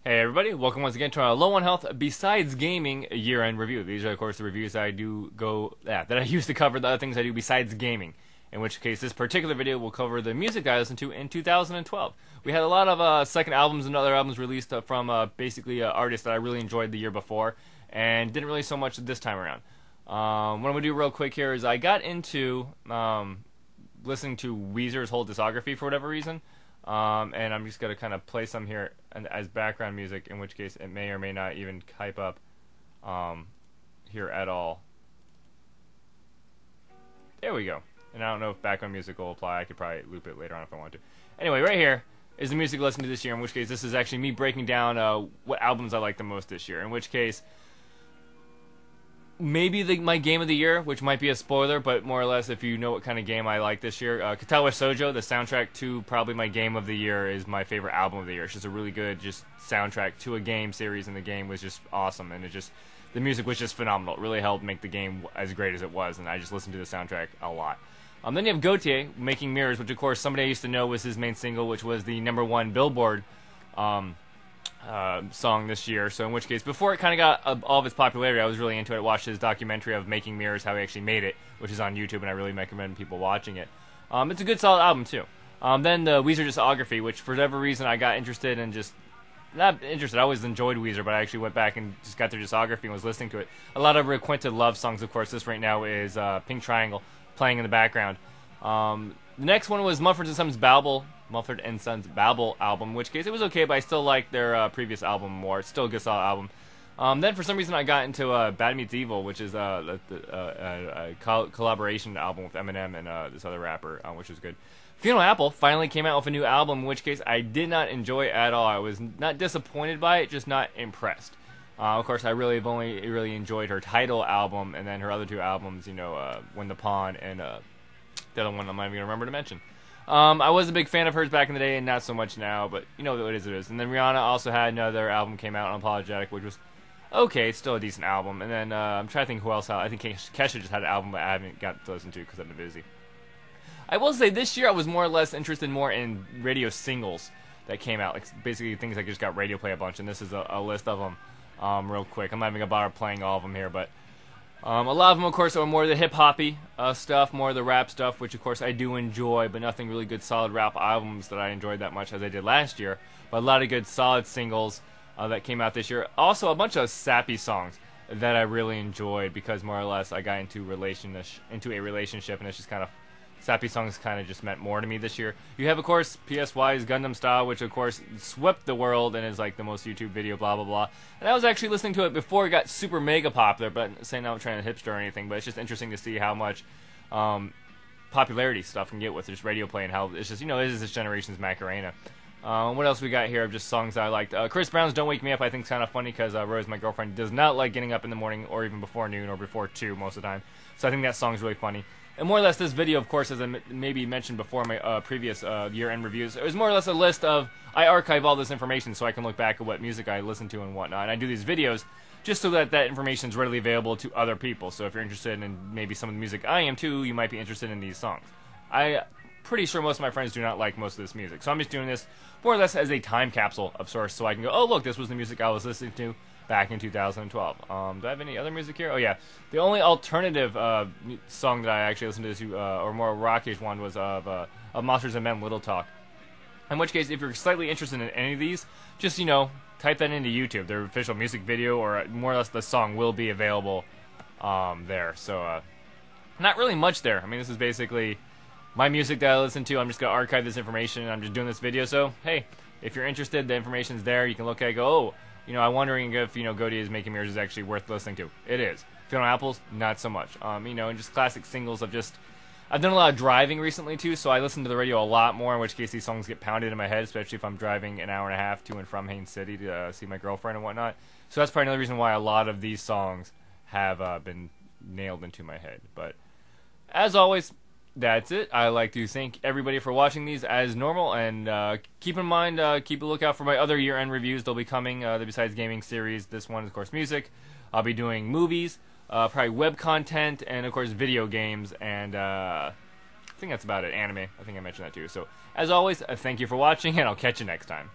Hey everybody, welcome once again to our Low on Health Besides Gaming year-end review. These are of course the reviews that I use to cover the other things I do besides gaming. In which case this particular video will cover the music that I listened to in 2012. We had a lot of second albums and other albums released from basically artists that I really enjoyed the year before and didn't really so much this time around. What I'm going to do real quick here is I got into listening to Weezer's whole discography for whatever reason. And I'm just going to kind of play some here as background music, in which case it may or may not even hype up here at all. There we go. And I don't know if background music will apply. I could probably loop it later on if I want to. Anyway, right here is the music I listened to this year, in which case this is actually me breaking down what albums I like the most this year. In which case, maybe my game of the year, which might be a spoiler, but more or less if you know what kind of game I like this year. Katawa Shoujo, the soundtrack to probably my game of the year, is my favorite album of the year. It's just a really good soundtrack to a game series, and the game was just awesome, and the music was just phenomenal. It really helped make the game as great as it was, and I just listened to the soundtrack a lot. Then you have Goyte, Making Mirrors, which of course somebody I used to know was his main single, which was the #1 Billboard song this year. So in which case, before it kind of got all of its popularity, I was really into it. I watched his documentary of Making Mirrors, how he actually made it, which is on YouTube, and I really recommend people watching it. It's a good, solid album too. Then the Weezer Discography, which for whatever reason I got interested in, not interested. I always enjoyed Weezer, but I actually went back and just got their discography and was listening to it. A lot of requinted love songs, of course. This right now is Pink Triangle playing in the background. The next one was Mumford and Sons Babel album, in which case it was okay, but I still liked their previous album more. It's still a good, solid album. Then for some reason I got into Bad Meets Evil, which is a collaboration album with Eminem and this other rapper, which was good. Fiona finally came out with a new album, in which case I did not enjoy at all. I was not disappointed by it, just not impressed. Of course, I really have only really enjoyed her title album, and then her other two albums, When the Pawn and the other one I'm not even going to remember to mention. I was a big fan of hers back in the day, and not so much now, but it is what it is. And then Rihanna also had another album came out, Unapologetic, which was okay. It's still a decent album. And then I'm trying to think who else. I think Kesha just had an album, but I haven't got to listen to because I've been busy. I will say this year I was more or less interested more in radio singles that came out, like basically things that just got radio play a bunch, and this is a list of them real quick. I'm not even going to bother playing all of them here, but a lot of them, of course, are more the hip-hoppy stuff, more the rap stuff, which, of course, I do enjoy, but nothing really good, solid rap albums that I enjoyed that much as I did last year. But a lot of good, solid singles that came out this year. Also, a bunch of sappy songs that I really enjoyed because, more or less, I got into a relationship, and it's just kind of sappy songs kind of just meant more to me this year. You have, of course, PSY's Gundam Style, which, of course, swept the world and is like the most YouTube video, blah, blah, blah. And I was actually listening to it before it got super mega popular, but saying I'm trying to hipster or anything, but it's just interesting to see how much popularity stuff can get with just radio play and how it's just, it is this generation's Macarena. What else we got here of just songs that I liked? Chris Brown's Don't Wake Me Up I think is kind of funny because Rose, my girlfriend, does not like getting up in the morning or even before noon or before 2 most of the time. So I think that song's really funny. And more or less this video, of course, as I maybe mentioned before in my previous year-end reviews, it was more or less a list of, I archive all this information so I can look back at what music I listen to and whatnot. And I do these videos just so that information is readily available to other people. So if you're interested in maybe some of the music I am too, you might be interested in these songs. I'm pretty sure most of my friends do not like most of this music. So I'm just doing this more or less as a time capsule of sorts so I can go, oh look, this was the music I was listening to back in 2012. Do I have any other music here? Oh yeah, the only alternative song that I actually listened to, or more rockish one, was of Monsters and Men, Little Talk. In which case, if you're slightly interested in any of these, just type that into YouTube. Their official music video, or more or less the song, will be available there. So not really much there. I mean, this is basically my music that I listen to. I'm just gonna archive this information, and I'm just doing this video. So hey, if you're interested, the information's there. You can look at it, go, oh, I'm wondering if, Goyte is Making Mirrors is actually worth listening to. It is. Fiona Apple's, not so much. And just classic singles of I've done a lot of driving recently, too, so I listen to the radio a lot more, in which case these songs get pounded in my head, especially if I'm driving an hour and a half to and from Haines City to see my girlfriend and whatnot. So that's probably another reason why a lot of these songs have been nailed into my head. But, as always, that's it. I'd like to thank everybody for watching these as normal, and keep in mind, keep a lookout for my other year-end reviews. They'll be coming, the Besides Gaming series. This one is, of course, music. I'll be doing movies, probably web content, and, of course, video games, and I think that's about it. Anime. I think I mentioned that, too. So, as always, thank you for watching, and I'll catch you next time.